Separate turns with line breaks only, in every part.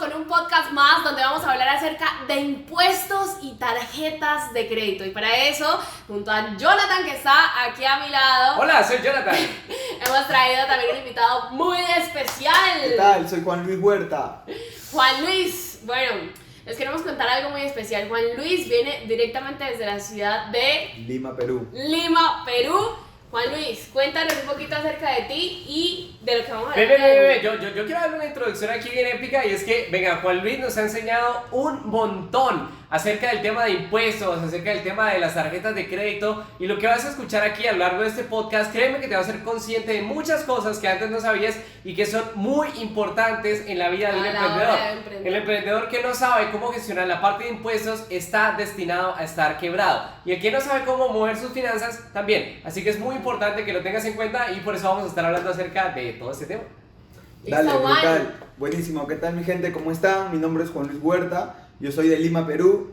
con un podcast más donde vamos a hablar acerca de impuestos y tarjetas de crédito. Y para eso, junto a Jonathan, que está aquí a mi lado.
Hola, soy Jonathan.
Hemos traído también un invitado muy especial.
¿Qué tal? Soy Juan Luis Huerta.
Juan Luis, bueno, les queremos contar algo muy especial. Juan Luis viene directamente desde la ciudad de
Lima, Perú.
Lima, Perú. Juan Luis, cuéntanos un poquito acerca de ti y de lo que vamos a hablar.
Yo quiero darle una introducción aquí bien épica y es que, venga, Juan Luis nos ha enseñado un montón acerca del tema de impuestos, acerca del tema de las tarjetas de crédito, y lo que vas a escuchar aquí a lo largo de este podcast, créeme que te va a hacer consciente de muchas cosas que antes no sabías y que son muy importantes en la vida de un emprendedor. El emprendedor que no sabe cómo gestionar la parte de impuestos está destinado a estar quebrado, y el que no sabe cómo mover sus finanzas también, así que es muy importante que lo tengas en cuenta y por eso vamos a estar hablando acerca de todo este tema.
Dale, brutal. Buenísimo. ¿Qué tal, mi gente? ¿Cómo están? Mi nombre es Juan Luis Huerta. Yo soy de Lima, Perú.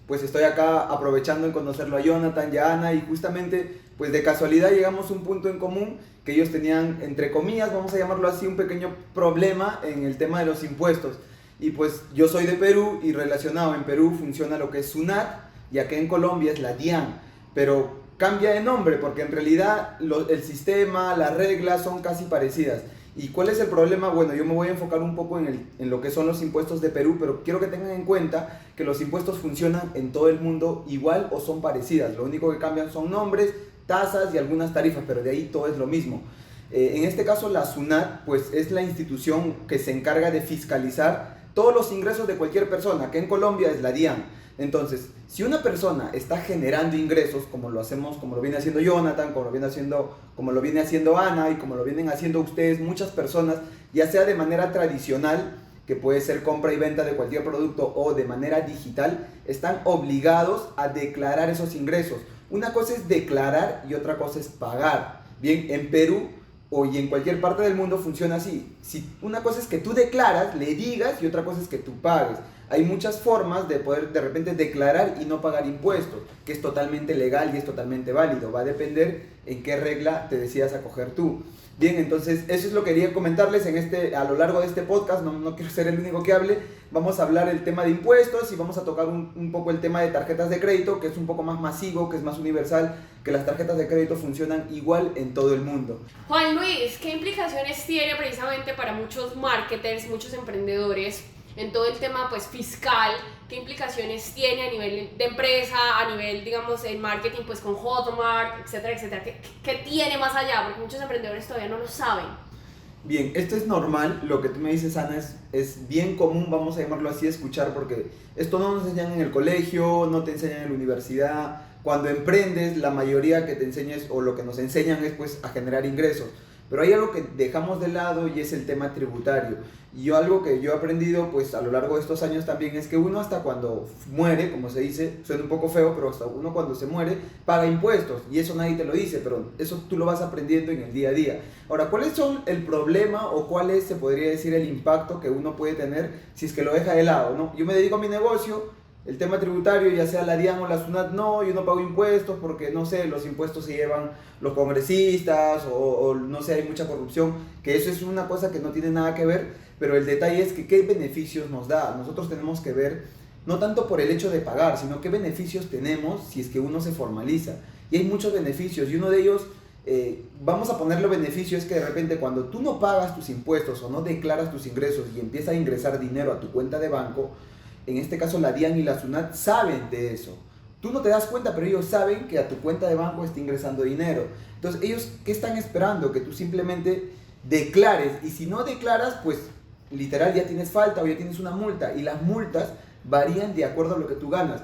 Pues estoy acá aprovechando en conocerlo a Jonathan y a Ana, y justamente, pues de casualidad llegamos a un punto en común que ellos tenían, entre comillas, vamos a llamarlo así, un pequeño problema en el tema de los impuestos. Y pues yo soy de Perú y relacionado, en Perú funciona lo que es SUNAT y acá en Colombia es la DIAN, pero cambia de nombre porque en realidad el sistema, las reglas son casi parecidas. ¿Y cuál es el problema? Bueno, yo me voy a enfocar un poco en lo que son los impuestos de Perú, pero quiero que tengan en cuenta que los impuestos funcionan en todo el mundo igual o son parecidas. Lo único que cambian son nombres, tasas y algunas tarifas, pero de ahí todo es lo mismo. En este caso, la SUNAT pues, es la institución que se encarga de fiscalizar todos los ingresos de cualquier persona, que en Colombia es la DIAN. Entonces, si una persona está generando ingresos, como lo hacemos, como lo viene haciendo Jonathan, como lo viene haciendo Ana y como lo vienen haciendo ustedes, muchas personas, ya sea de manera tradicional, que puede ser compra y venta de cualquier producto, o de manera digital, están obligados a declarar esos ingresos. Una cosa es declarar y otra cosa es pagar. Bien, en Perú y en cualquier parte del mundo funciona así. Una cosa es que tú declaras, le digas, y otra cosa es que tú pagues. Hay muchas formas de poder de repente declarar y no pagar impuestos, que es totalmente legal y es totalmente válido. Va a depender en qué regla te decidas acoger tú. Bien, entonces eso es lo que quería comentarles a lo largo de este podcast. No quiero ser el único que hable. Vamos a hablar el tema de impuestos y vamos a tocar un poco el tema de tarjetas de crédito, que es un poco más masivo, que es más universal, que las tarjetas de crédito funcionan igual en todo el mundo.
Juan Luis, ¿qué implicaciones tiene precisamente para muchos marketers, muchos emprendedores, en todo el tema pues fiscal? ¿Qué implicaciones tiene a nivel de empresa, a nivel, digamos, en marketing pues con Hotmart, etcétera, etcétera? ¿Qué tiene más allá? Porque muchos emprendedores todavía no lo saben.
Bien, esto es normal, lo que tú me dices, Ana, es bien común, vamos a llamarlo así, escuchar, porque esto no nos enseñan en el colegio, no te enseñan en la universidad. Cuando emprendes, la mayoría que te enseñas o lo que nos enseñan es pues a generar ingresos. Pero hay algo que dejamos de lado y es el tema tributario. Y algo que yo he aprendido pues a lo largo de estos años también es que uno hasta cuando muere, como se dice, suena un poco feo, pero hasta uno cuando se muere paga impuestos. Y eso nadie te lo dice, pero eso tú lo vas aprendiendo en el día a día. Ahora, ¿cuáles son el problema o cuál es, se podría decir, el impacto que uno puede tener si es que lo deja de lado, ¿no? Yo me dedico a mi negocio. El tema tributario, ya sea la DIAN o la SUNAT, no, yo no pago impuestos porque, no sé, los impuestos se llevan los congresistas o no sé, hay mucha corrupción, que eso es una cosa que no tiene nada que ver, pero el detalle es que qué beneficios nos da. Nosotros tenemos que ver, no tanto por el hecho de pagar, sino qué beneficios tenemos si es que uno se formaliza. Y hay muchos beneficios, y uno de ellos, vamos a ponerle beneficio, es que de repente cuando tú no pagas tus impuestos o no declaras tus ingresos y empieza a ingresar dinero a tu cuenta de banco, en este caso la DIAN y la SUNAT saben de eso. Tú no te das cuenta, pero ellos saben que a tu cuenta de banco está ingresando dinero. Entonces, ellos, ¿qué están esperando? Que tú simplemente declares. Y si no declaras, pues literal ya tienes falta o ya tienes una multa. Y las multas varían de acuerdo a lo que tú ganas.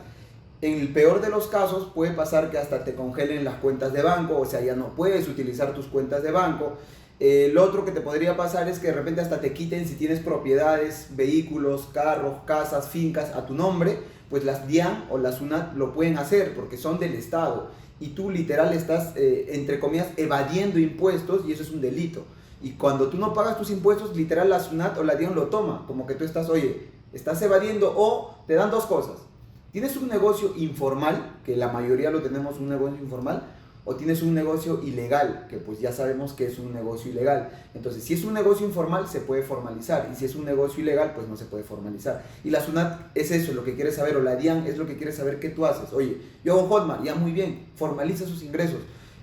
En el peor de los casos puede pasar que hasta te congelen las cuentas de banco, o sea, ya no puedes utilizar tus cuentas de banco. Lo otro que te podría pasar es que de repente hasta te quiten si tienes propiedades, vehículos, carros, casas, fincas a tu nombre, pues las DIAN o la SUNAT lo pueden hacer porque son del Estado y tú literal estás, entre comillas, evadiendo impuestos y eso es un delito. Y cuando tú no pagas tus impuestos, literal la SUNAT o la DIAN lo toma, como que tú estás, oye, estás evadiendo, o te dan dos cosas. Tienes un negocio informal, que la mayoría lo tenemos un negocio informal, o tienes un negocio ilegal, que pues ya sabemos que es un negocio ilegal. Entonces, si es un negocio informal, se puede formalizar, y si es un negocio ilegal, pues no se puede formalizar. Y la SUNAT es eso, lo que quiere saber, o la DIAN es lo que quiere saber qué tú haces. Oye, yo hago Hotmart, ya muy bien, formaliza sus ingresos.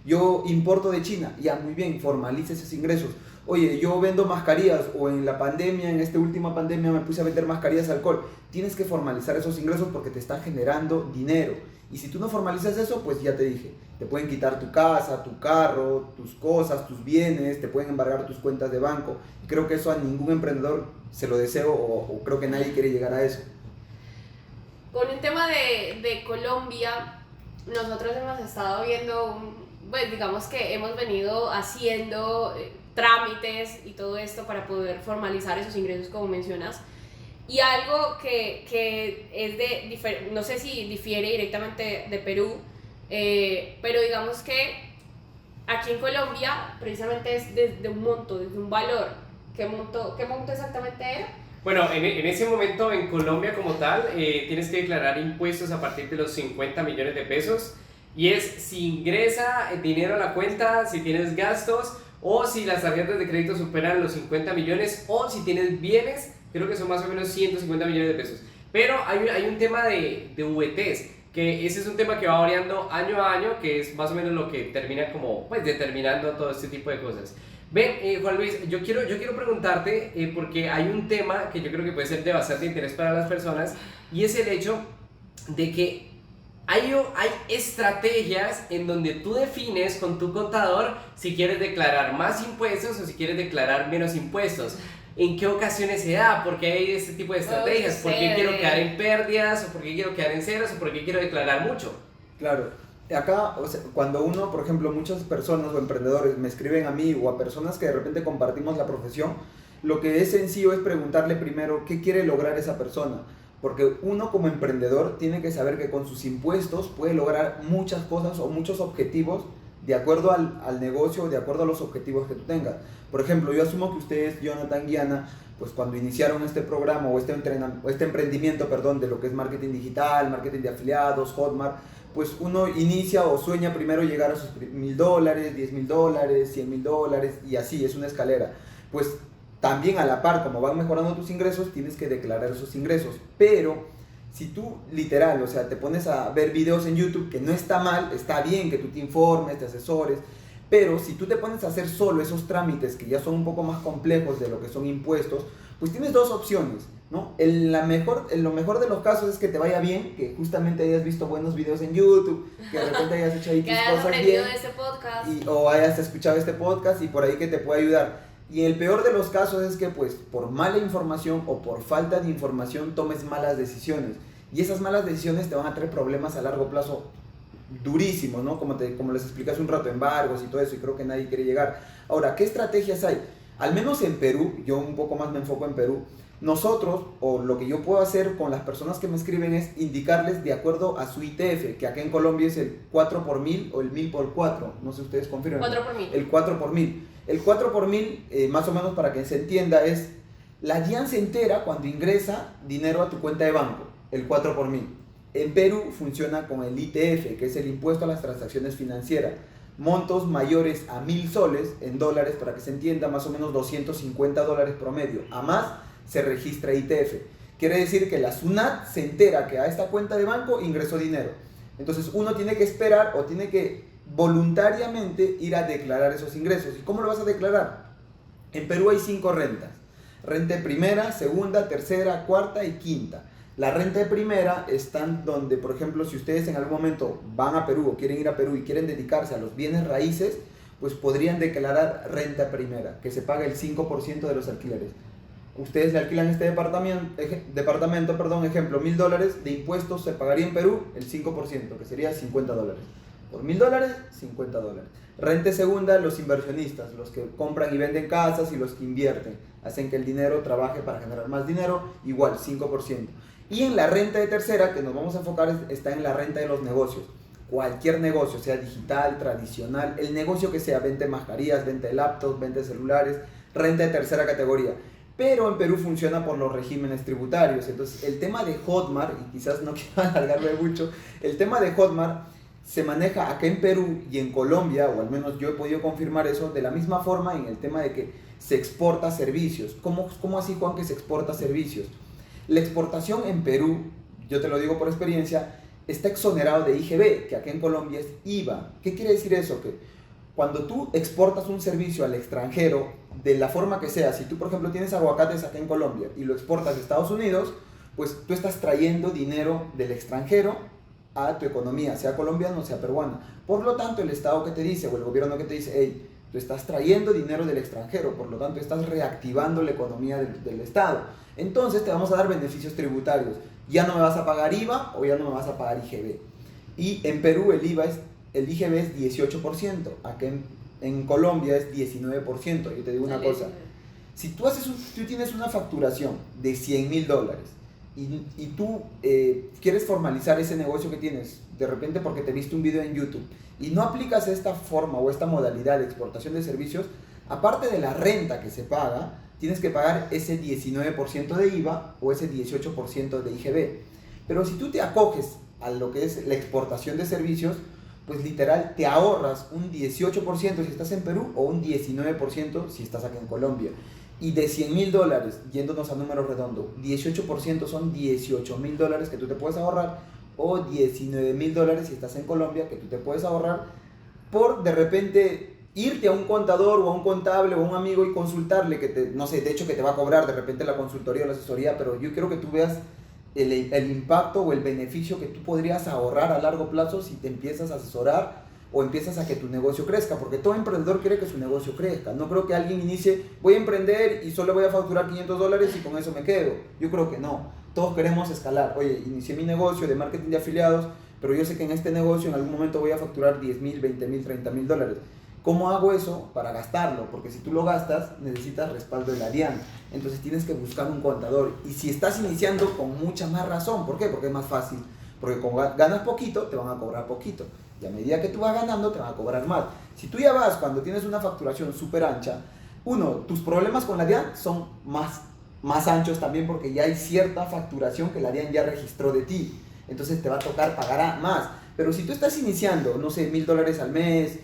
Yo importo de China, ya muy bien, formaliza esos ingresos. Oye, yo vendo mascarillas, o en la pandemia, en esta última pandemia me puse a vender mascarillas de alcohol. Tienes que formalizar esos ingresos porque te están generando dinero. Y si tú no formalizas eso, pues ya te dije, te pueden quitar tu casa, tu carro, tus cosas, tus bienes, te pueden embargar tus cuentas de banco. Y creo que eso a ningún emprendedor se lo deseo, o creo que nadie quiere llegar a eso.
Con el tema de Colombia, nosotros hemos estado viendo, pues digamos que hemos venido haciendo trámites y todo esto para poder formalizar esos ingresos como mencionas. Y algo que es no sé si difiere directamente de Perú, pero digamos que aquí en Colombia precisamente es desde un monto, desde un valor. ¿Qué monto exactamente era?
Bueno, en ese momento en Colombia como tal, tienes que declarar impuestos a partir de los 50 millones de pesos. Y es si ingresa dinero a la cuenta, si tienes gastos, o si las tarjetas de crédito superan los 50 millones, o si tienes bienes, creo que son más o menos 150 millones de pesos. Pero hay un tema de VTs, que ese es un tema que va variando año a año, que es más o menos lo que termina como pues determinando todo este tipo de cosas. Ven, Juan Luis, yo quiero preguntarte, porque hay un tema que yo creo que puede ser de bastante interés para las personas, y es el hecho de que hay estrategias en donde tú defines con tu contador si quieres declarar más impuestos o si quieres declarar menos impuestos. ¿En qué ocasiones se da? ¿Por qué hay este tipo de estrategias? ¿Por qué quiero quedar en pérdidas? ¿O por qué quiero quedar en ceros? ¿O por qué quiero declarar mucho?
Claro, acá, o sea, cuando uno, por ejemplo, muchas personas o emprendedores me escriben a mí o a personas que de repente compartimos la profesión, lo que es sencillo es preguntarle primero qué quiere lograr esa persona. Porque uno como emprendedor tiene que saber que con sus impuestos puede lograr muchas cosas o muchos objetivos de acuerdo al negocio, de acuerdo a los objetivos que tú tengas. Por ejemplo, yo asumo que ustedes, Jonathan, Guiana, pues cuando iniciaron este programa o este emprendimiento, de lo que es marketing digital, marketing de afiliados, Hotmart, pues uno inicia o sueña primero llegar a sus $1,000, $10,000, $100,000 y así, es una escalera. Pues también a la par, como van mejorando tus ingresos, tienes que declarar esos ingresos. Pero si tú literal, o sea, te pones a ver videos en YouTube, que no está mal, está bien que tú te informes, te asesores, pero si tú te pones a hacer solo esos trámites que ya son un poco más complejos de lo que son impuestos, pues tienes dos opciones, ¿no? En lo mejor de los casos es que te vaya bien, que justamente hayas visto buenos videos en YouTube, que de repente hayas hecho ahí tus cosas bien,
de este podcast.
o hayas escuchado este podcast y por ahí que te pueda ayudar. Y el peor de los casos es que pues por mala información o por falta de información tomes malas decisiones. Y esas malas decisiones te van a traer problemas a largo plazo durísimos, ¿no? Como les expliqué hace un rato, embargos y todo eso, y creo que nadie quiere llegar. Ahora, ¿qué estrategias hay? Al menos en Perú, yo un poco más me enfoco en Perú, nosotros, o lo que yo puedo hacer con las personas que me escriben es indicarles de acuerdo a su ITF, que acá en Colombia es el 4 por 1000 o el 1000 por 4, no sé si ustedes confirman.
4 por 1000.
El 4 por 1000. El 4 por 1000, más o menos para que se entienda, es la DIAN se entera cuando ingresa dinero a tu cuenta de banco, el 4 por 1000. En Perú funciona con el ITF, que es el impuesto a las transacciones financieras. Montos mayores a 1,000 soles en dólares, para que se entienda, más o menos $250 promedio. A más se registra ITF. Quiere decir que la SUNAT se entera que a esta cuenta de banco ingresó dinero. Entonces uno tiene que esperar o tiene que voluntariamente ir a declarar esos ingresos. ¿Y cómo lo vas a declarar? En Perú hay 5 rentas. Renta de primera, segunda, tercera, cuarta y quinta. La renta de primera están donde, por ejemplo, si ustedes en algún momento van a Perú o quieren ir a Perú y quieren dedicarse a los bienes raíces, pues podrían declarar renta primera, que se paga el 5% de los alquileres. Ustedes le alquilan este departamento, ejemplo, $1,000 de impuestos se pagaría en Perú el 5%, que sería $50. Por $1,000, $50. Renta segunda, los inversionistas, los que compran y venden casas y los que invierten, hacen que el dinero trabaje para generar más dinero, igual, 5%. Y en la renta de tercera, que nos vamos a enfocar, está en la renta de los negocios. Cualquier negocio, sea digital, tradicional, el negocio que sea, venta de mascarillas, venta de laptops, venta de celulares, renta de tercera categoría. Pero en Perú funciona por los regímenes tributarios. Entonces, el tema de Hotmart, y quizás no quiero alargarlo mucho, el tema de Hotmart se maneja acá en Perú y en Colombia, o al menos yo he podido confirmar eso, de la misma forma en el tema de que se exporta servicios. ¿Cómo así, Juan, que se exporta servicios? La exportación en Perú, yo te lo digo por experiencia, está exonerado de IGB, que acá en Colombia es IVA. ¿Qué quiere decir eso? Que cuando tú exportas un servicio al extranjero, de la forma que sea, si tú por ejemplo tienes aguacates acá en Colombia y lo exportas a Estados Unidos, pues tú estás trayendo dinero del extranjero a tu economía, sea colombiana o sea peruana. Por lo tanto, el Estado que te dice, o el gobierno que te dice, hey, tú estás trayendo dinero del extranjero, por lo tanto estás reactivando la economía del Estado. Entonces te vamos a dar beneficios tributarios. Ya no me vas a pagar IVA o ya no me vas a pagar IGB. Y en Perú el IGB es 18%, acá en Colombia es 19%. Yo te digo una cosa, si tú tienes una facturación de $100,000 y tú quieres formalizar ese negocio que tienes, de repente porque te viste un video en YouTube y no aplicas esta forma o esta modalidad de exportación de servicios, aparte de la renta que se paga, tienes que pagar ese 19% de IVA o ese 18% de IGB. Pero si tú te acoges a lo que es la exportación de servicios, pues literal te ahorras un 18% si estás en Perú o un 19% si estás aquí en Colombia. Y de $100,000, yéndonos a números redondos, 18% son $18,000 que tú te puedes ahorrar, o $19,000 si estás en Colombia que tú te puedes ahorrar por de repente irte a un contador o a un contable o a un amigo y consultarle, que no sé, de hecho que te va a cobrar de repente la consultoría o la asesoría, pero yo quiero que tú veas el impacto o el beneficio que tú podrías ahorrar a largo plazo si te empiezas a asesorar o empiezas a que tu negocio crezca, porque todo emprendedor quiere que su negocio crezca. No creo que alguien inicie, voy a emprender y solo voy a facturar $500 y con eso me quedo. Yo creo que no, todos queremos escalar. Oye, inicié mi negocio de marketing de afiliados, pero yo sé que en este negocio en algún momento voy a facturar $10,000, $20,000, $30,000. ¿Cómo hago eso? Para gastarlo, porque si tú lo gastas necesitas respaldo de la DIAN, entonces tienes que buscar un contador. Y si estás iniciando, con mucha más razón. ¿Por qué? Porque es más fácil, porque como ganas poquito te van a cobrar poquito y a medida que tú vas ganando te van a cobrar más. Si tú ya vas cuando tienes una facturación súper ancha, tus problemas con la DIAN son más anchos también, porque ya hay cierta facturación que la DIAN ya registró de ti, entonces te va a tocar pagar más. Pero si tú estás iniciando, no sé, $1,000 al mes,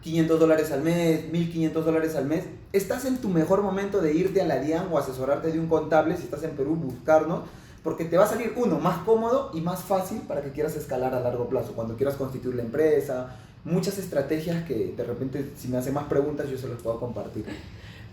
$500 al mes, $1,500 al mes, estás en tu mejor momento de irte a la DIAN o asesorarte de un contable. Si estás en Perú, buscarnos, porque te va a salir más cómodo y más fácil para que quieras escalar a largo plazo, cuando quieras constituir la empresa. Muchas estrategias que de repente, si me hacen más preguntas, yo se los puedo compartir.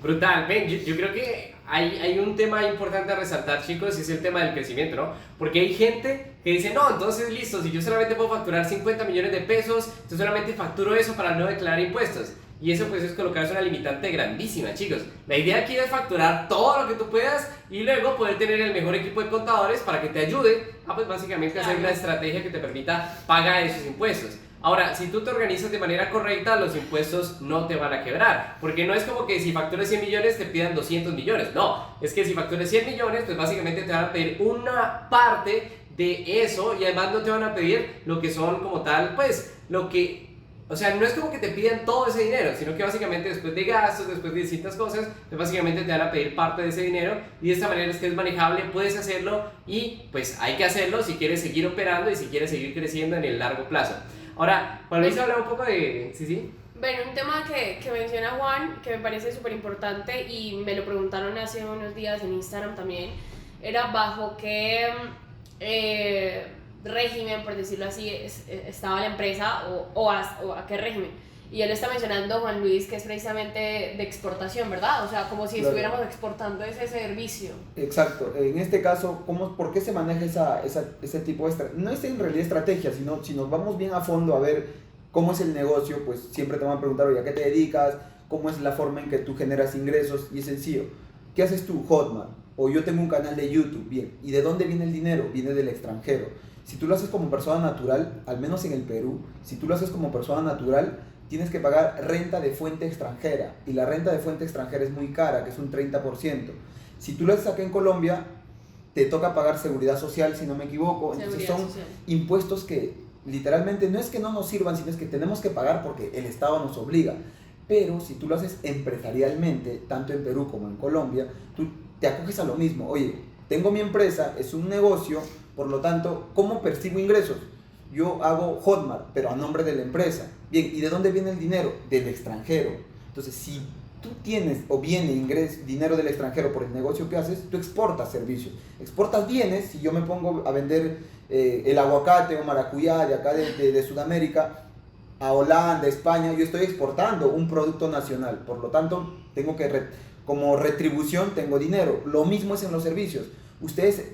Brutal. Ven, yo creo que hay un tema importante a resaltar, chicos, y es el tema del crecimiento, ¿no? Porque hay gente que dice, no, entonces listo, si yo solamente puedo facturar 50 millones de pesos, yo solamente facturo eso para no declarar impuestos. Y eso pues es colocarse una limitante grandísima, chicos. La idea aquí es facturar todo lo que tú puedas y luego poder tener el mejor equipo de contadores para que te ayude a pues básicamente hacer una estrategia que te permita pagar esos impuestos. Ahora, si tú te organizas de manera correcta, los impuestos no te van a quebrar, porque no es como que si facturas 100 millones te pidan 200 millones, no, es que si facturas 100 millones, pues básicamente te van a pedir una parte de eso y además no te van a pedir lo que son como tal, pues lo que, o sea, no es como que te pidan todo ese dinero, sino que básicamente después de gastos, después de distintas cosas, pues básicamente te van a pedir parte de ese dinero y de esta manera es que es manejable, puedes hacerlo y pues hay que hacerlo si quieres seguir operando y si quieres seguir creciendo en el largo plazo. Ahora, Juan Luis habla un poco de... ¿Sí?
Bueno, un tema que menciona Juan, que me parece súper importante y me lo preguntaron hace unos días en Instagram también, era bajo qué régimen, por decirlo así, estaba la empresa o a qué régimen. Y él está mencionando, Juan Luis, que es precisamente de exportación, ¿verdad? O sea, como si estuviéramos exportando ese servicio.
Exacto. En este caso, ¿por qué se maneja ese tipo de estrategia? No es en realidad estrategia, sino si nos vamos bien a fondo a ver cómo es el negocio, pues siempre te van a preguntar, oye, ¿a qué te dedicas? ¿Cómo es la forma en que tú generas ingresos? Y es sencillo. ¿Qué haces tú? Hotmart. O yo tengo un canal de YouTube. Bien. ¿Y de dónde viene el dinero? Viene del extranjero. Si tú lo haces como persona natural, al menos en el Perú, si tú lo haces como persona natural, tienes que pagar renta de fuente extranjera, y la renta de fuente extranjera es muy cara, que es un 30%. Si tú lo haces acá en Colombia, te toca pagar seguridad social, si no me equivoco. Entonces son impuestos que literalmente no es que no nos sirvan, sino es que tenemos que pagar porque el Estado nos obliga. Pero si tú lo haces empresarialmente, tanto en Perú como en Colombia, tú te acoges a lo mismo. Oye, tengo mi empresa, es un negocio, por lo tanto, ¿cómo percibo ingresos? yo hago Hotmart, pero a nombre de la empresa. Bien, ¿y de dónde viene el dinero? Del extranjero. Entonces, si tú tienes o viene dinero del extranjero por el negocio que haces, tú exportas servicios, exportas bienes. Si yo me pongo a vender el aguacate o maracuyá de acá de Sudamérica a Holanda, España, yo estoy exportando un producto nacional, por lo tanto tengo que como retribución tengo dinero. Lo mismo es en los servicios.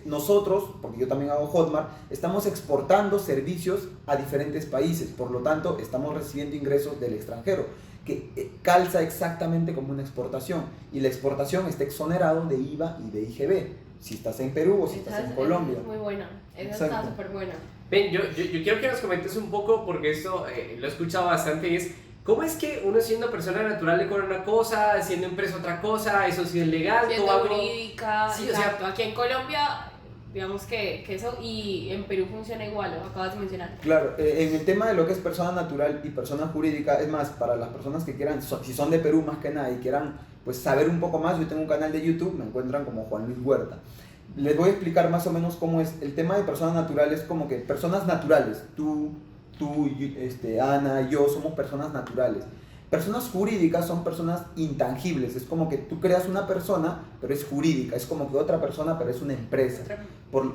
Nosotros, porque yo también hago Hotmart, estamos exportando servicios a diferentes países, por lo tanto estamos recibiendo ingresos del extranjero, que calza exactamente como una exportación, y la exportación está exonerado de IVA y de IGB, si estás en Perú o si estás en Colombia.
Es muy buena, esa está súper buena.
Ven, yo quiero que nos comentes un poco, porque esto lo he escuchado bastante, y es ¿cómo es que uno siendo persona natural le cobra una cosa, siendo empresa otra cosa? Eso sí es legal,
siendo
todo
jurídica,
sí,
exacto.
O sea,
aquí en Colombia, digamos que eso, y en Perú funciona igual, lo acabas de mencionar.
Claro, en el tema de lo que es persona natural y persona jurídica, es más, para las personas que quieran, si son de Perú más que nada y quieran pues saber un poco más, yo tengo un canal de YouTube, me encuentran como Juan Luis Huerta. Les voy a explicar más o menos cómo es el tema de persona natural. Es como que personas naturales, tú, Ana, yo somos personas naturales. Personas jurídicas son personas intangibles, es como que tú creas una persona, pero es jurídica, es como que otra persona, pero es una empresa.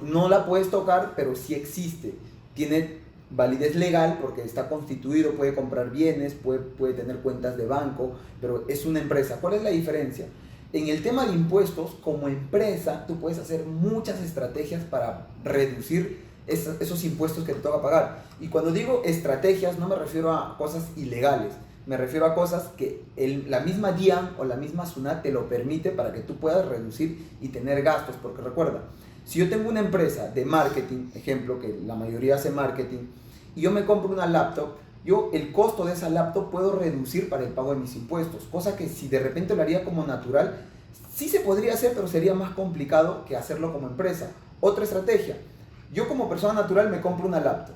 No la puedes tocar, pero sí existe, tiene validez legal porque está constituido, puede comprar bienes, puede tener cuentas de banco, pero es una empresa. ¿Cuál es la diferencia? En el tema de impuestos, como empresa, tú puedes hacer muchas estrategias para reducir esos impuestos que te toca pagar. Y cuando digo estrategias, no me refiero a cosas ilegales, me refiero a cosas que la misma DIAN o la misma SUNAT te lo permite para que tú puedas reducir y tener gastos. Porque recuerda, si yo tengo una empresa de marketing, ejemplo, que la mayoría hace marketing, y yo me compro una laptop, yo el costo de esa laptop puedo reducir para el pago de mis impuestos, cosa que si de repente lo haría como natural, sí se podría hacer, pero sería más complicado que hacerlo como empresa. Otra estrategia, yo como persona natural me compro una laptop,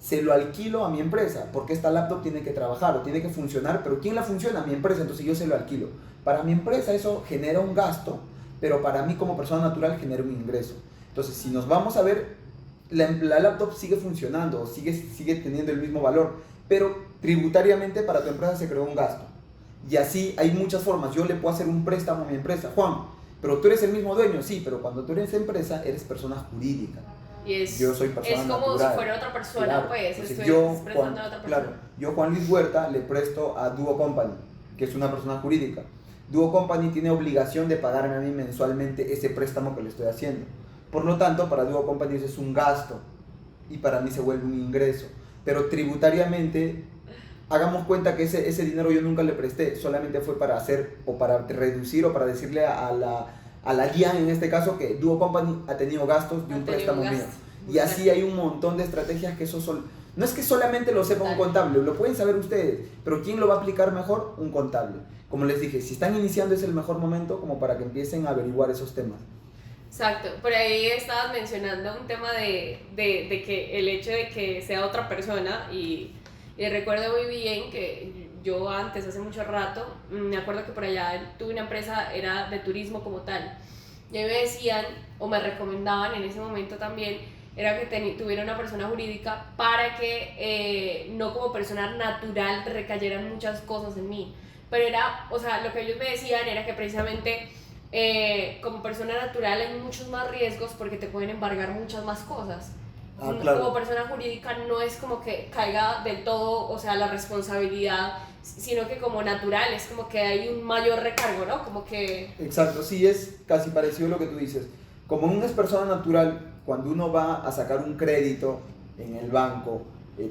se lo alquilo a mi empresa, porque esta laptop tiene que trabajar o tiene que funcionar, pero ¿quién la funciona? Mi empresa, entonces yo se lo alquilo. Para mi empresa eso genera un gasto, pero para mí como persona natural genera un ingreso. Entonces, si nos vamos a ver, la laptop sigue funcionando, sigue teniendo el mismo valor, pero tributariamente para tu empresa se creó un gasto. Y así hay muchas formas. Yo le puedo hacer un préstamo a mi empresa. Juan, pero tú eres el mismo dueño, sí, pero cuando tú eres empresa, eres persona jurídica.
Y
yo soy persona
es como
natural.
si fuera otra persona,
Claro.
pues,
Entonces,
estoy
yo,
prestando a otra persona.
Claro, yo Juan Luis Huerta le presto a Duo Company, que es una persona jurídica. Duo Company tiene obligación de pagarme a mí mensualmente ese préstamo que le estoy haciendo. Por lo tanto, para Duo Company eso es un gasto y para mí se vuelve un ingreso. Pero tributariamente, hagamos cuenta que ese dinero yo nunca le presté, solamente fue para hacer o para reducir o para decirle a la DIAN en este caso que Duo Company ha tenido gastos de un préstamo mío. Y así hay un montón de estrategias que no es que solamente lo sepa un contable, lo pueden saber ustedes, pero ¿quién lo va a aplicar mejor? Un contable. Como les dije, si están iniciando es el mejor momento como para que empiecen a averiguar esos temas.
Exacto, por ahí estabas mencionando un tema de que el hecho de que sea otra persona y recuerdo muy bien que yo antes, hace mucho rato, me acuerdo que por allá tuve una empresa, era de turismo como tal, y a mí me decían, o me recomendaban en ese momento también, era que tuviera una persona jurídica para que no como persona natural recayeran muchas cosas en mí, pero era, o sea, lo que ellos me decían era que precisamente como persona natural hay muchos más riesgos porque te pueden embargar muchas más cosas.
Claro.
Como persona jurídica no es como que caiga del todo, o sea, la responsabilidad, sino que como natural es como que hay un mayor recargo, ¿no? Como que...
Exacto, sí, es casi parecido a lo que tú dices. Como uno es persona natural, cuando uno va a sacar un crédito en el banco,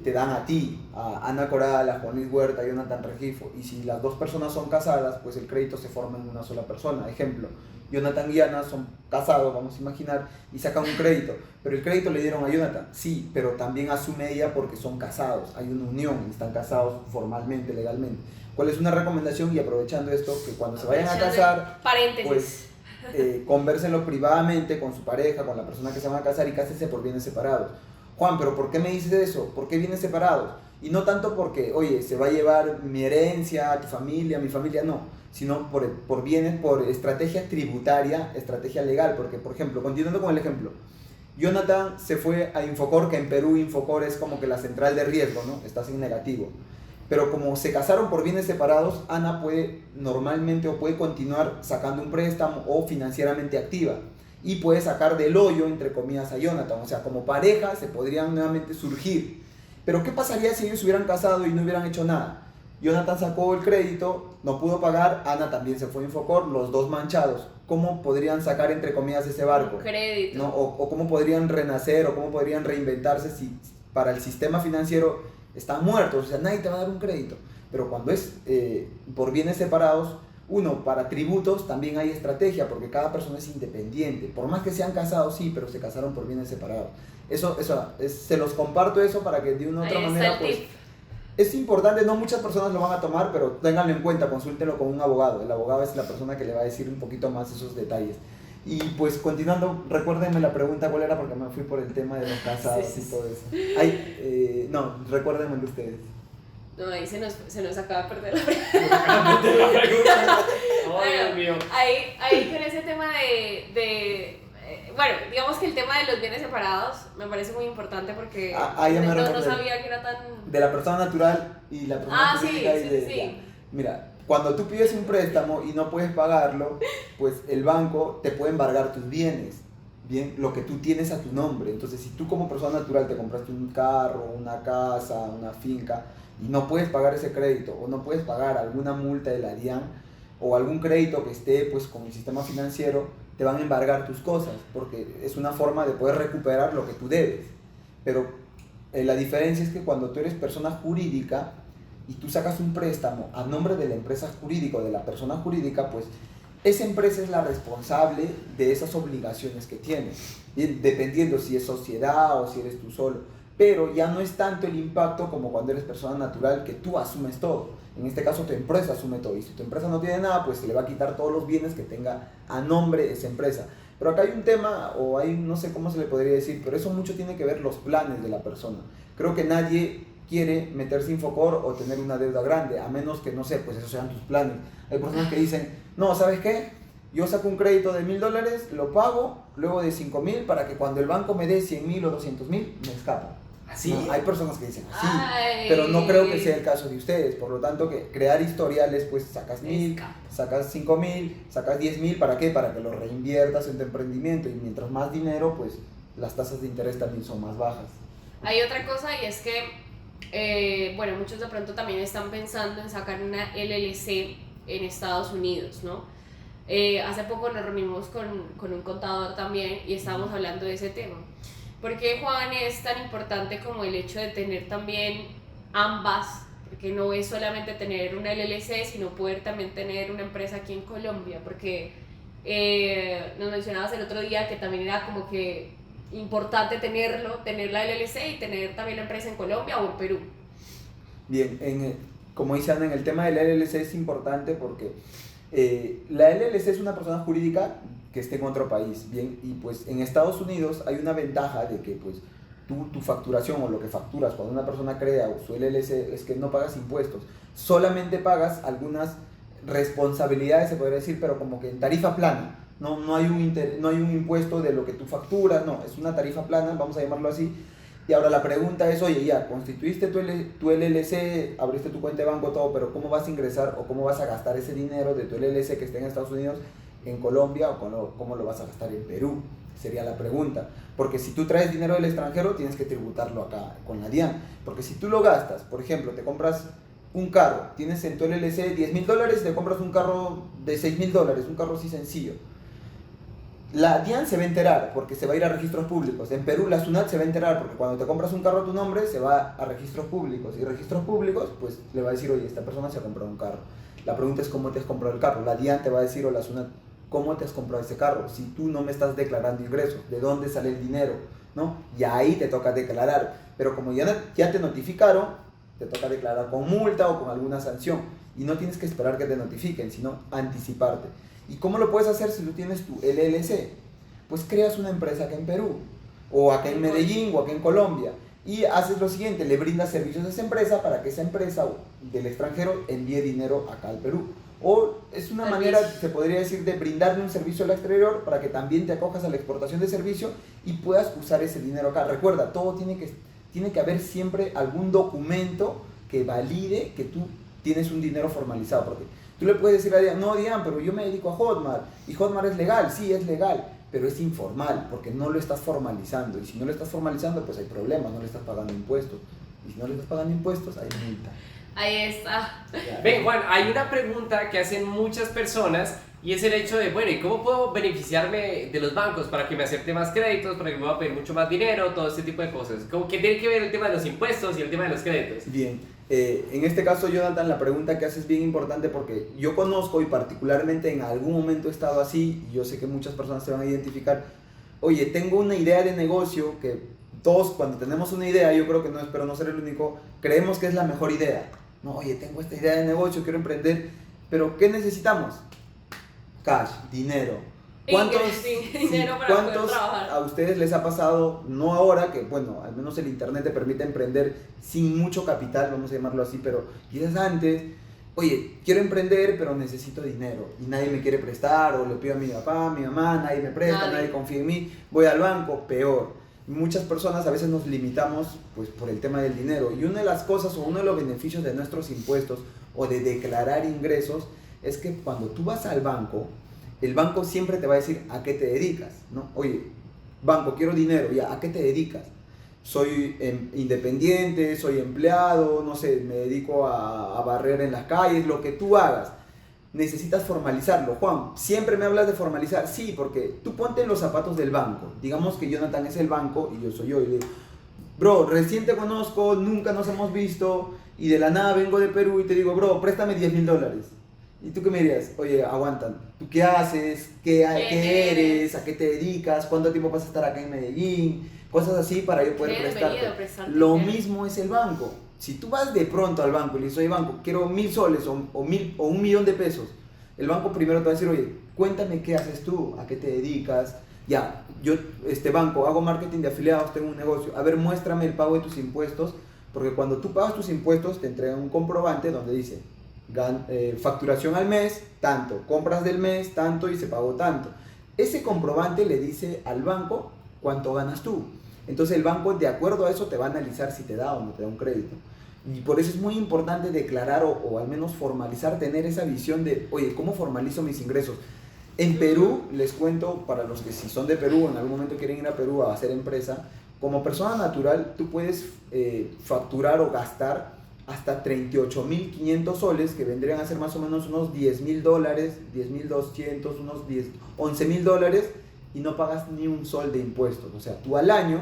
te dan a ti, a Ana Coral, a Juan Luis Huerta, a Jonathan Regifo, y si las dos personas son casadas, pues el crédito se forma en una sola persona. Ejemplo, Jonathan y Ana son casados, vamos a imaginar, y sacan un crédito, pero el crédito le dieron a Jonathan, sí, pero también asume ella porque son casados, hay una unión, están casados formalmente, legalmente. ¿Cuál es una recomendación? Y aprovechando esto, que cuando se vayan a casar, pues convérsenlo privadamente con su pareja, con la persona que se van a casar, y cásense por bienes separados. Juan, pero ¿por qué me dices eso? ¿Por qué bienes separados? Y no tanto porque, oye, se va a llevar mi herencia, tu familia, mi familia, no, sino por bienes, por estrategia tributaria, estrategia legal, porque, por ejemplo, continuando con el ejemplo, Jonathan se fue a Infocor, que en Perú Infocor es como que la central de riesgo, ¿no? Estás en negativo. Pero como se casaron por bienes separados, Ana puede normalmente o puede continuar sacando un préstamo o financieramente activa. Y puede sacar del hoyo, entre comillas, a Jonathan. O sea, como pareja se podrían nuevamente surgir. Pero ¿qué pasaría si ellos hubieran casado y no hubieran hecho nada? Jonathan sacó el crédito, no pudo pagar, Ana también se fue a Infocor, los dos manchados. ¿Cómo podrían sacar, entre comillas, ese barco?
Crédito.
¿No? O cómo podrían renacer, o cómo podrían reinventarse si para el sistema financiero están muertos. O sea, nadie te va a dar un crédito. Pero cuando es por bienes separados, uno, para tributos también hay estrategia, porque cada persona es independiente. Por más que sean casados, sí, pero se casaron por bienes separados. Se los comparto eso para que de una u otra manera, pues... Es importante, no muchas personas lo van a tomar, pero ténganlo en cuenta, consúltenlo con un abogado. El abogado es la persona que le va a decir un poquito más esos detalles. Y pues continuando, recuérdenme la pregunta cuál era, porque me fui por el tema de los casados y todo eso. No, recuérdenmelo ustedes.
No, ahí se nos acaba de perder la pregunta.
Oh, Dios mío.
Ahí con ese tema bueno, digamos que el tema de los bienes separados me parece muy importante porque no sabía que era tan...
De la persona natural y la persona jurídica.
Sí.
Mira, cuando tú pides un préstamo y no puedes pagarlo, pues el banco te puede embargar tus bienes, bien, lo que tú tienes a tu nombre. Entonces, si tú como persona natural te compraste un carro, una casa, una finca, y no puedes pagar ese crédito, o no puedes pagar alguna multa de la DIAN, o algún crédito que esté pues con el sistema financiero, te van a embargar tus cosas, porque es una forma de poder recuperar lo que tú debes. Pero la diferencia es que cuando tú eres persona jurídica y tú sacas un préstamo a nombre de la empresa jurídica o de la persona jurídica, pues esa empresa es la responsable de esas obligaciones que tienes, dependiendo si es sociedad o si eres tú solo. Pero ya no es tanto el impacto como cuando eres persona natural, que tú asumes todo. En este caso tu empresa asume todo, y si tu empresa no tiene nada, pues se le va a quitar todos los bienes que tenga a nombre esa empresa. Pero acá hay un tema, o hay, no sé cómo se le podría decir, pero eso mucho tiene que ver los planes de la persona. Creo que nadie quiere meterse en Infocor o tener una deuda grande, a menos que, no sé, pues esos sean tus planes. Hay personas que dicen, no, ¿sabes qué? Yo saco un crédito de $1,000, lo pago, luego de 5,000, para que cuando el banco me dé 100,000 o 200,000, me escapo.
¿Así?
No, hay personas que dicen así, pero no creo que sea el caso de ustedes. Por lo tanto, que crear historiales, pues sacas 1,000, sacas 5,000, sacas 10,000, ¿para qué? Para que lo reinviertas en tu emprendimiento, y mientras más dinero, pues las tasas de interés también son más bajas.
Hay otra cosa, y es que, bueno, muchos de pronto también están pensando en sacar una LLC en Estados Unidos, ¿no? Hace poco nos reunimos con un contador también y estábamos hablando de ese tema. ¿Por qué, Juan, es tan importante como el hecho de tener también ambas? Porque no es solamente tener una LLC, sino poder también tener una empresa aquí en Colombia. Porque nos mencionabas el otro día que también era como que importante tener la LLC y tener también la empresa en Colombia o en Perú.
Bien, como dice Ana, en el tema de la LLC es importante porque la LLC es una persona jurídica que esté en otro país, bien, y pues en Estados Unidos hay una ventaja de que pues tu facturación o lo que facturas cuando una persona crea su LLC es que no pagas impuestos, solamente pagas algunas responsabilidades, se podría decir, pero como que en tarifa plana, no hay un impuesto de lo que tú facturas, no, es una tarifa plana, vamos a llamarlo así. Y ahora la pregunta es, oye, ya, constituiste tu LLC, abriste tu cuenta de banco, todo, pero ¿cómo vas a ingresar o cómo vas a gastar ese dinero de tu LLC que está en Estados Unidos en Colombia, o cómo lo vas a gastar en Perú? Sería la pregunta. Porque si tú traes dinero del extranjero, tienes que tributarlo acá con la DIAN. Porque si tú lo gastas, por ejemplo, te compras un carro, tienes en tu LLC $10,000, te compras un carro de $6,000, un carro así sencillo. La DIAN se va a enterar porque se va a ir a registros públicos. En Perú la SUNAT se va a enterar porque cuando te compras un carro a tu nombre se va a registros públicos. Y registros públicos pues le va a decir, oye, esta persona se ha comprado un carro. La pregunta es cómo te has comprado el carro. La DIAN te va a decir, o la SUNAT, ¿cómo te has comprado ese carro? Si tú no me estás declarando ingresos, ¿de dónde sale el dinero? ¿No? Y ahí te toca declarar. Pero como ya te notificaron, te toca declarar con multa o con alguna sanción. Y no tienes que esperar que te notifiquen, sino anticiparte. ¿Y cómo lo puedes hacer si tú tienes tu LLC? Pues creas una empresa acá en Perú, o acá en Medellín, o acá en Colombia, y haces lo siguiente, le brindas servicios a esa empresa para que esa empresa del extranjero envíe dinero acá al Perú. O es una
Tal
manera,
vez.
se podría decir, de brindarle un servicio al exterior para que también te acojas a la exportación de servicio y puedas usar ese dinero acá. Recuerda, todo tiene que haber siempre algún documento que valide que tú tienes un dinero formalizado. Porque tú le puedes decir a Dian, no Dian, pero yo me dedico a Hotmart y Hotmart es legal, sí es legal, pero es informal porque no lo estás formalizando. Y si no lo estás formalizando, pues hay problemas, no le estás pagando impuestos. Y si no le estás pagando impuestos, hay multa.
Ahí está.
Ven, Juan, hay una pregunta que hacen muchas personas y es el hecho de, bueno, ¿y cómo puedo beneficiarme de los bancos para que me acepte más créditos, para que me va a pedir mucho más dinero, todo este tipo de cosas? ¿Qué tiene que ver el tema de los impuestos y el tema de los créditos?
Bien, en este caso, Jonathan, la pregunta que haces es bien importante porque yo conozco y particularmente en algún momento he estado así, y yo sé que muchas personas se van a identificar. Oye, tengo una idea de negocio que todos cuando tenemos una idea, yo creo que no espero no ser el único, creemos que es la mejor idea. No, oye, tengo esta idea de negocio, quiero emprender, pero ¿qué necesitamos? Cash, dinero.
Dinero para poder
¿Cuántos
trabajar?
a ustedes les ha pasado, no ahora, que bueno, al menos el internet te permite emprender sin mucho capital, vamos a llamarlo así, pero quizás antes, oye, quiero emprender, pero necesito dinero y nadie me quiere prestar, o le pido a mi papá, a mi mamá, nadie me presta, nadie confía en mí, voy al banco, peor. Muchas personas a veces nos limitamos pues, por el tema del dinero, y una de las cosas o uno de los beneficios de nuestros impuestos o de declarar ingresos es que cuando tú vas al banco, el banco siempre te va a decir a qué te dedicas, ¿no? Oye, banco, quiero dinero, ya, ¿a qué te dedicas? Soy independiente, soy empleado, no sé, me dedico a barrer en las calles, lo que tú hagas. Necesitas formalizarlo. Juan, siempre me hablas de formalizar. Sí, porque tú ponte en los zapatos del banco. Digamos que Jonathan es el banco y yo soy yo. Y le digo, bro, recién te conozco, nunca nos hemos visto y de la nada vengo de Perú y te digo, bro, préstame $10,000. ¿Y tú qué me dirías? Oye, aguantan. ¿Tú qué haces? ¿Qué eres? ¿A qué te dedicas? ¿Cuánto tiempo vas a estar acá en Medellín? Cosas así para yo poder prestarte. Lo mismo es el banco. Si tú vas de pronto al banco y le dices, oye banco, quiero 1,000 soles o 1,000,000 de pesos, el banco primero te va a decir, oye, cuéntame qué haces tú, a qué te dedicas. Ya, yo, banco, hago marketing de afiliados, tengo un negocio. A ver, muéstrame el pago de tus impuestos, porque cuando tú pagas tus impuestos te entregan un comprobante donde dice, facturación al mes, tanto, compras del mes, tanto y se pagó tanto. Ese comprobante le dice al banco cuánto ganas tú. Entonces el banco, de acuerdo a eso, te va a analizar si te da o no te da un crédito. Y por eso es muy importante declarar o al menos formalizar, tener esa visión de, oye, ¿cómo formalizo mis ingresos? En Perú, les cuento, para los que si son de Perú, en algún momento quieren ir a Perú a hacer empresa, como persona natural, tú puedes facturar o gastar hasta 38,500 soles, que vendrían a ser más o menos unos $10,000, 10,200, unos $11,000, y no pagas ni un sol de impuestos. O sea, tú al año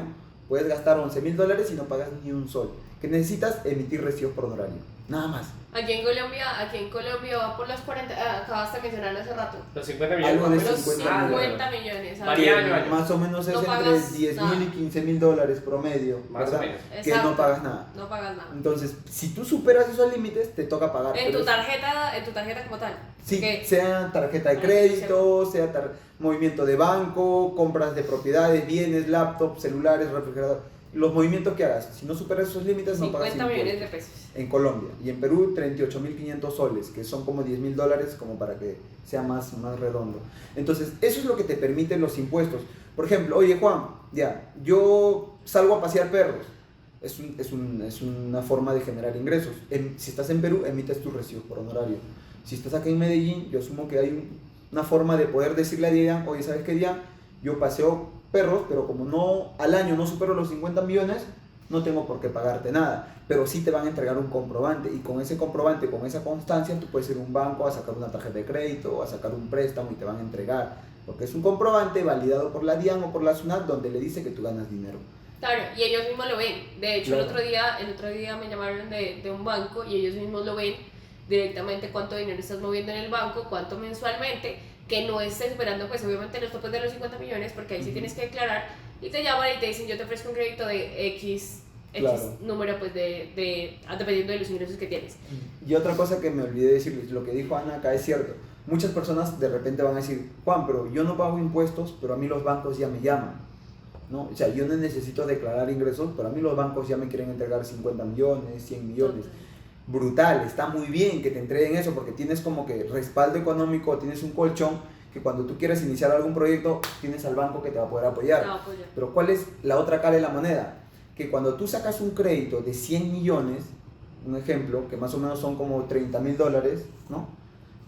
puedes gastar $11,000 y no pagas ni un sol. Que necesitas emitir recibos por honorario, nada más.
Aquí en Colombia va por los 40, acabaste de mencionar hace rato.
Los 50 millones.
Algo de
Los
50
50 millones.
Varía año a año.
Más o menos es
No
entre
pagas
10,000 y 15,000 dólares promedio,
Más
¿verdad?
o menos.
Que
Exacto.
no pagas nada.
No pagas nada.
Entonces, si tú superas esos límites, te toca pagar.
En
pero
tu
es-
tarjeta como tal.
Sí,
Ok.
sea tarjeta de
Para
crédito, sea movimiento de banco, compras de propiedades, bienes, laptops, celulares, refrigerador. Los movimientos que hagas, si no superas esos límites, no pagas
50 millones de
impuestos.
pesos.
En Colombia. Y en Perú, 38,500 soles, que son como $10,000, como para que sea más redondo. Entonces, eso es lo que te permiten los impuestos. Por ejemplo, oye Juan, ya, yo salgo a pasear perros. Es una forma de generar ingresos. Si estás en Perú, emites tus recibos por honorario. Si estás aquí en Medellín, yo asumo que hay una forma de poder decirle a Dian, oye, ¿sabes qué, Dian? Yo paseo perros, pero como no al año no supero los 50 millones, no tengo por qué pagarte nada. Pero sí te van a entregar un comprobante, y con ese comprobante, con esa constancia, tú puedes ir a un banco a sacar una tarjeta de crédito o a sacar un préstamo y te van a entregar. Porque es un comprobante validado por la DIAN o por la SUNAT donde le dice que tú ganas dinero.
Claro, y ellos mismos lo ven. De hecho,
Claro.
el otro día me llamaron de un banco y ellos mismos lo ven directamente cuánto dinero estás moviendo en el banco, cuánto mensualmente, que no estés superando pues obviamente los topes de los 50 millones, porque ahí sí tienes que declarar, y te llaman y te dicen, yo te ofrezco un crédito de X
Claro.
número pues dependiendo de los ingresos que tienes.
Y otra cosa que me olvidé decirles, lo que dijo Ana acá es cierto. Muchas personas de repente van a decir, Juan, pero yo no pago impuestos, pero a mí los bancos ya me llaman, ¿no? O sea, yo no necesito declarar ingresos, pero a mí los bancos ya me quieren entregar 50 millones, 100 millones. brutal, está muy bien que te entreguen eso porque tienes como que respaldo económico, tienes un colchón que cuando tú quieres iniciar algún proyecto tienes al banco que te va a poder apoyar. Pero ¿cuál es la otra cara de la moneda? Que cuando tú sacas un crédito de 100 millones, un ejemplo, que más o menos son como $30,000, ¿no?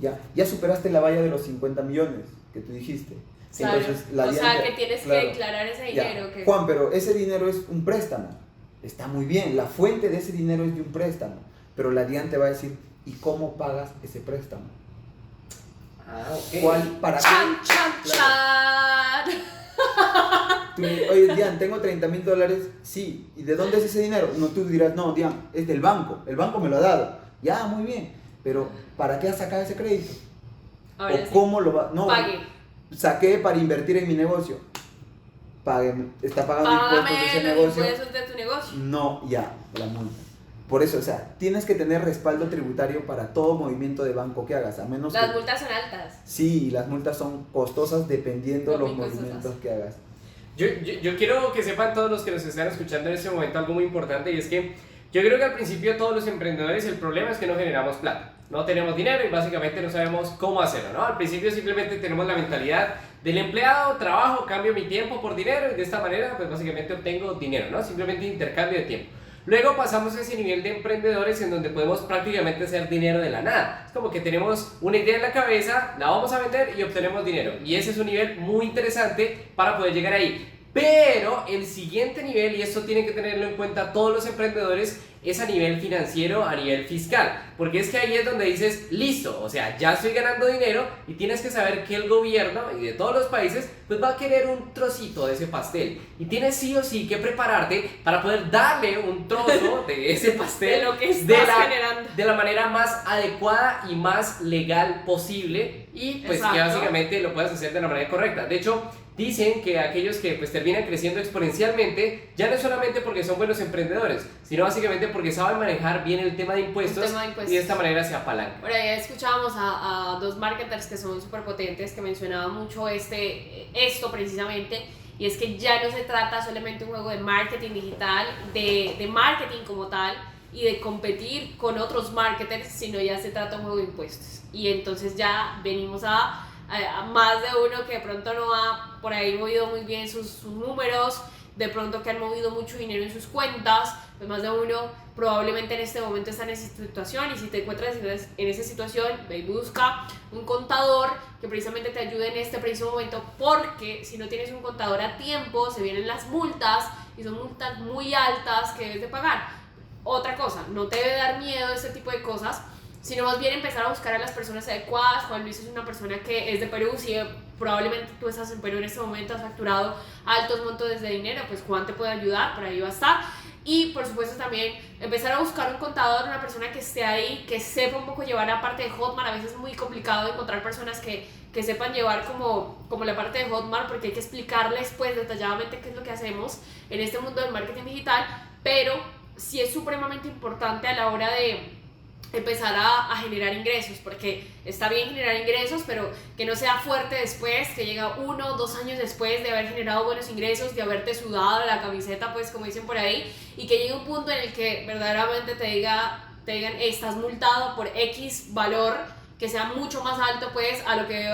Ya superaste la valla de los 50 millones que tú dijiste.
Claro.
Entonces,
O sea, que tienes que declarar ese dinero. Que...
Juan, pero ese dinero es un préstamo. Está muy bien, la fuente de ese dinero es de un préstamo. Pero la DIAN te va a decir, ¿y cómo pagas ese préstamo?
Ok.
¿Cuál? ¿Para
¡Chan,
qué?
chan, chan!
Tú, oye, Dian, tengo $30,000. Sí. ¿Y de dónde es ese dinero? No, tú dirás, no, Dian, es del banco. El banco me lo ha dado. Ya, muy bien. Pero, ¿para qué has sacado ese crédito?
Ahora
¿O
sí.
cómo lo va? No,
Pague.
saqué para invertir en mi negocio. Pague, ¿está pagando impuestos de ese
Págame los
negocio?
impuestos de tu negocio.
No, ya, la multa. Por eso, o sea, tienes que tener respaldo tributario para todo movimiento de banco que hagas, a menos
Las
que...
multas son altas.
Sí, las multas son costosas dependiendo de los
Son muy
movimientos
costosas.
que hagas.
Yo quiero que sepan todos los que nos están escuchando en este momento algo muy importante, y es que yo creo que al principio todos los emprendedores el problema es que no generamos plata, no tenemos dinero y básicamente no sabemos cómo hacerlo, ¿no? Al principio simplemente tenemos la mentalidad del empleado, trabajo, cambio mi tiempo por dinero y de esta manera pues básicamente obtengo dinero, ¿no? Simplemente intercambio de tiempo. Luego pasamos a ese nivel de emprendedores en donde podemos prácticamente hacer dinero de la nada. Es como que tenemos una idea en la cabeza, la vamos a vender y obtenemos dinero. Y ese es un nivel muy interesante para poder llegar ahí. Pero el siguiente nivel, y esto tienen que tenerlo en cuenta todos los emprendedores, es a nivel financiero, a nivel fiscal. Porque es que ahí es donde dices, listo, o sea, ya estoy ganando dinero y tienes que saber que el gobierno y de todos los países pues va a querer un trocito de ese pastel. Y tienes sí o sí que prepararte para poder darle un trozo de ese pastel
De lo que estás generando.
de la manera más adecuada y más legal posible. Y pues
Exacto.
que básicamente lo puedas hacer de la manera correcta. De hecho, dicen que aquellos que pues terminan creciendo exponencialmente ya no es solamente porque son buenos emprendedores, sino básicamente porque saben manejar bien el tema de impuestos, y de esta manera se apalancan.
Por ahí escuchábamos a dos marketers que son súper potentes que mencionaban mucho esto precisamente, y es que ya no se trata solamente un juego de marketing digital, de marketing como tal y de competir con otros marketers, sino ya se trata un juego de impuestos. Y entonces ya venimos a más de uno que de pronto no ha por ahí movido muy bien sus números, de pronto que han movido mucho dinero en sus cuentas, pues más de uno probablemente en este momento está en esa situación, y si te encuentras en esa situación, ve y busca un contador que precisamente te ayude en este preciso momento, porque si no tienes un contador a tiempo, se vienen las multas, y son multas muy altas que debes de pagar. Otra cosa, no te debe dar miedo este tipo de cosas, sino más bien empezar a buscar a las personas adecuadas. Juan Luis es una persona que es de Perú, si probablemente tú estás en Perú en este momento, has facturado altos montos de dinero, pues Juan te puede ayudar, por ahí va a estar. Y por supuesto también empezar a buscar un contador, una persona que esté ahí, que sepa un poco llevar la parte de Hotmart. A veces es muy complicado encontrar personas que sepan llevar como la parte de Hotmart, porque hay que explicarles pues detalladamente qué es lo que hacemos en este mundo del marketing digital, pero sí es supremamente importante a la hora de empezar a generar ingresos, porque está bien generar ingresos, pero que no sea fuerte después, que llega 1 o 2 años después de haber generado buenos ingresos, de haberte sudado la camiseta, pues como dicen por ahí, y que llegue un punto en el que verdaderamente te digan, estás multado por X valor, que sea mucho más alto pues a lo que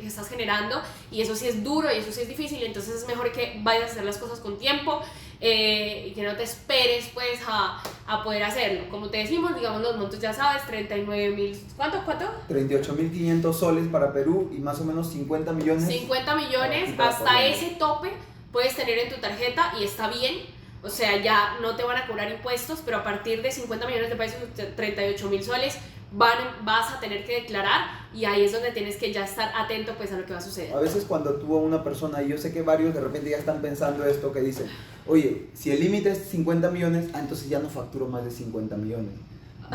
estás generando, y eso sí es duro y eso sí es difícil. Entonces es mejor que vayas a hacer las cosas con tiempo, y que no te esperes pues a poder hacerlo. Como te decimos, digamos los montos ya sabes, 39.000, ¿cuánto?
38.500 soles para Perú y más o menos 50 millones.
50 millones,
Para
hasta
Colombia.
ese tope puedes tener en tu tarjeta y está bien. O sea, ya no te van a cobrar impuestos, pero a partir de 50 millones de pesos, 38.000 soles, vas a tener que declarar, y ahí es donde tienes que ya estar atento pues a lo que va a suceder.
A veces cuando tú a una persona, y yo sé que varios de repente ya están pensando esto, que dicen, oye, si el límite es 50 millones, entonces ya no facturo más de 50 millones.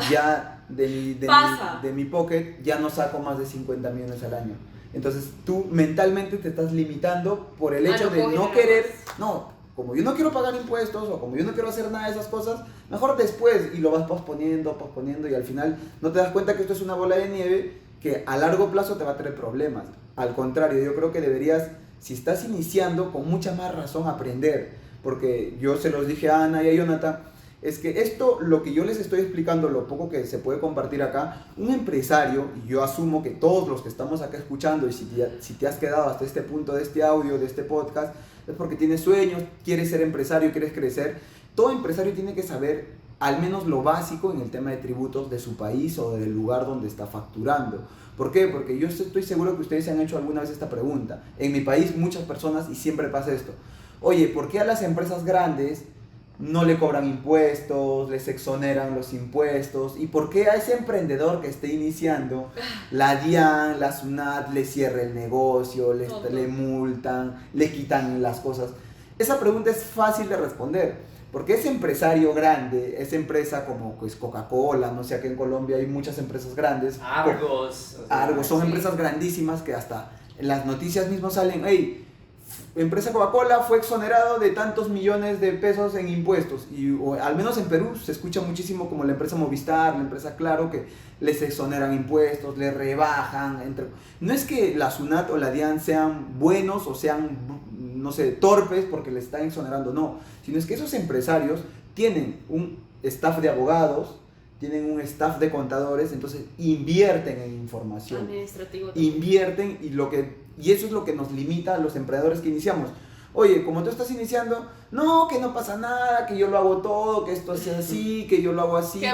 Ya de mi pocket ya no saco más de 50 millones al año. Entonces tú mentalmente te estás limitando por el hecho de no querer, como yo no quiero pagar impuestos o como yo no quiero hacer nada de esas cosas, mejor después, y lo vas posponiendo y al final no te das cuenta que esto es una bola de nieve que a largo plazo te va a traer problemas. Al contrario, yo creo que deberías, si estás iniciando, con mucha más razón aprender, porque yo se los dije a Ana y a Jonathan, es que esto, lo que yo les estoy explicando, lo poco que se puede compartir acá, un empresario, y yo asumo que todos los que estamos acá escuchando, y si te has quedado hasta este punto de este audio, de este podcast, es porque tienes sueños, quieres ser empresario, quieres crecer. Todo empresario tiene que saber al menos lo básico en el tema de tributos de su país o del lugar donde está facturando. ¿Por qué? Porque yo estoy seguro que ustedes se han hecho alguna vez esta pregunta. En mi país muchas personas, y siempre pasa esto, oye, ¿por qué a las empresas grandes no le cobran impuestos, les exoneran los impuestos? ¿Y por qué a ese emprendedor que esté iniciando, la DIAN, la SUNAT le cierra el negocio, le multan, le quitan las cosas? Esa pregunta es fácil de responder. Porque ese empresario grande, esa empresa como pues Coca-Cola, no sé, aquí en Colombia hay muchas empresas grandes.
Argos.
Argos, son empresas grandísimas que hasta en las noticias mismas salen, hey, empresa Coca-Cola fue exonerado de tantos millones de pesos en impuestos. O al menos en Perú se escucha muchísimo como la empresa Movistar, la empresa Claro, que les exoneran impuestos, les rebajan. No es que la SUNAT o la DIAN sean buenos o sean, no sé, torpes porque les están exonerando, no. Sino es que esos empresarios tienen un staff de abogados, tienen un staff de contadores, entonces invierten en información.
Administrativo.
Invierten y eso es lo que nos limita a los emprendedores que iniciamos. Oye, como tú estás iniciando, no, que no pasa nada, que yo lo hago todo, que esto sea así, que yo lo hago así.
Que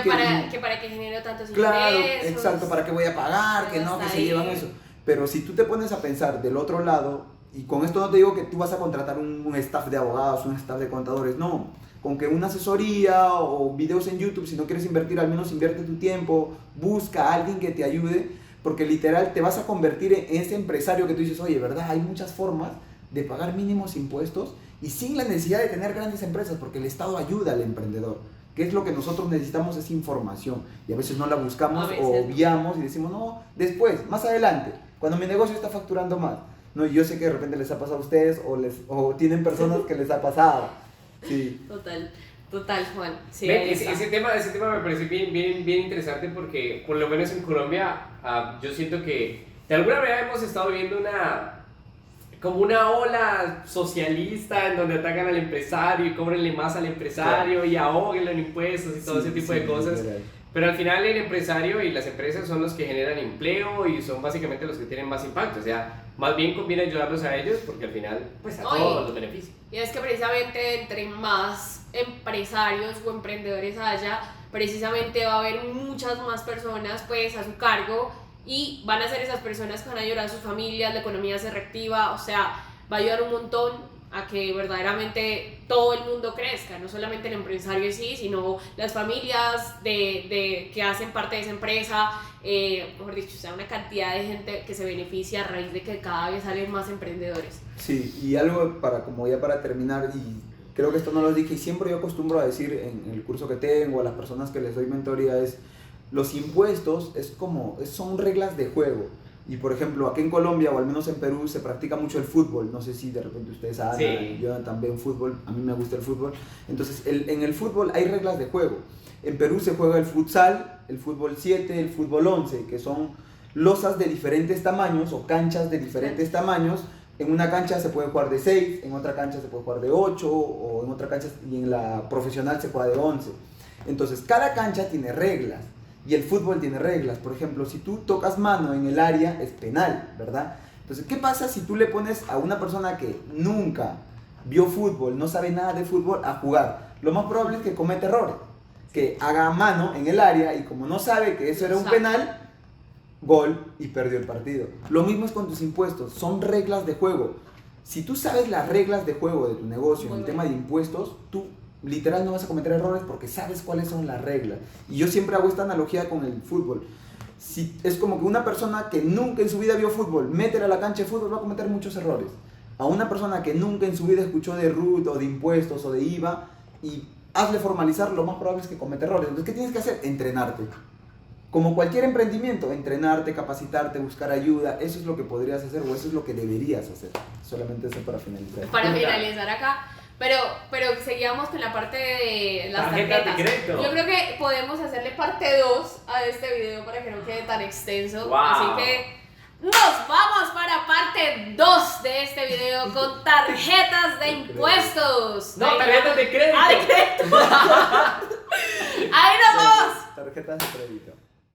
para que genere tantos
claro,
ingresos.
exacto, para que voy a pagar, que no, que se llevan eso. Pero si tú te pones a pensar del otro lado, y con esto no te digo que tú vas a contratar un staff de abogados, un staff de contadores, no. Con que una asesoría o videos en YouTube, si no quieres invertir, al menos invierte tu tiempo, busca a alguien que te ayude, porque literal te vas a convertir en ese empresario que tú dices, oye, ¿verdad? Hay muchas formas de pagar mínimos impuestos y sin la necesidad de tener grandes empresas, porque el Estado ayuda al emprendedor. ¿Qué es lo que nosotros necesitamos? Es información. Y a veces no la buscamos o obviamos y decimos, no, después, más adelante, cuando mi negocio está facturando más. No, yo sé que de repente les ha pasado a ustedes o tienen personas que les ha pasado. Sí.
Total, Juan. Sí,
ese tema me parece bien interesante porque por lo menos en Colombia yo siento que de alguna manera hemos estado viendo como una ola socialista en donde atacan al empresario y cóbrenle más al empresario, claro, y ahóguenlo en impuestos y todo ese tipo de cosas. Pero al final el empresario y las empresas son los que generan empleo y son básicamente los que tienen más impacto. O sea, más bien conviene ayudarlos a ellos porque al final pues a todos los beneficia.
Y es que precisamente entre más empresarios o emprendedores haya, precisamente va a haber muchas más personas pues a su cargo y van a ser esas personas que van a ayudar a sus familias, la economía se reactiva, o sea, va a ayudar un montón a que verdaderamente todo el mundo crezca, no solamente el empresario en sí, sino las familias que hacen parte de esa empresa, mejor dicho, o sea, una cantidad de gente que se beneficia a raíz de que cada vez salen más emprendedores.
Sí, y algo para terminar, y creo que esto no lo dije, y siempre yo acostumbro a decir en el curso que tengo, a las personas que les doy mentoría, es los impuestos son reglas de juego. Y por ejemplo, aquí en Colombia o al menos en Perú se practica mucho el fútbol. No sé si de repente ustedes saben, sí. Yo también fútbol, a mí me gusta el fútbol. Entonces en el fútbol hay reglas de juego. En Perú se juega el futsal, el fútbol 7, el fútbol 11, que son losas de diferentes tamaños o canchas de diferentes tamaños. En una cancha se puede jugar de 6, en otra cancha se puede jugar de 8 o en otra cancha y en la profesional se juega de 11. Entonces cada cancha tiene reglas. Y el fútbol tiene reglas. Por ejemplo, si tú tocas mano en el área, es penal, ¿verdad? Entonces, ¿qué pasa si tú le pones a una persona que nunca vio fútbol, no sabe nada de fútbol, a jugar? Lo más probable es que cometa errores. Que haga mano en el área y como no sabe que eso era un penal, gol y perdió el partido. Lo mismo es con tus impuestos. Son reglas de juego. Si tú sabes las reglas de juego de tu negocio en el tema de impuestos, tú literal no vas a cometer errores porque sabes cuáles son las reglas. Y yo siempre hago esta analogía con el fútbol. Si es como que una persona que nunca en su vida vio fútbol, métela a la cancha de fútbol, va a cometer muchos errores. A una persona que nunca en su vida escuchó de RUT o de impuestos o de IVA y hazle formalizar, lo más probable es que cometa errores. Entonces, ¿qué tienes que hacer? Entrenarte. Como cualquier emprendimiento, entrenarte, capacitarte, buscar ayuda, eso es lo que podrías hacer o eso es lo que deberías hacer. Solamente eso para finalizar.
Para finalizar acá. Pero seguíamos con la parte de las tarjetas.
De crédito.
Yo creo que podemos hacerle parte 2 a este video para que no quede tan extenso.
Wow.
Así que nos vamos para parte 2 de este video con tarjetas de impuestos.
No, tarjetas de crédito.
Ah, de crédito. ¡Ahí nos vamos!
Tarjetas de crédito.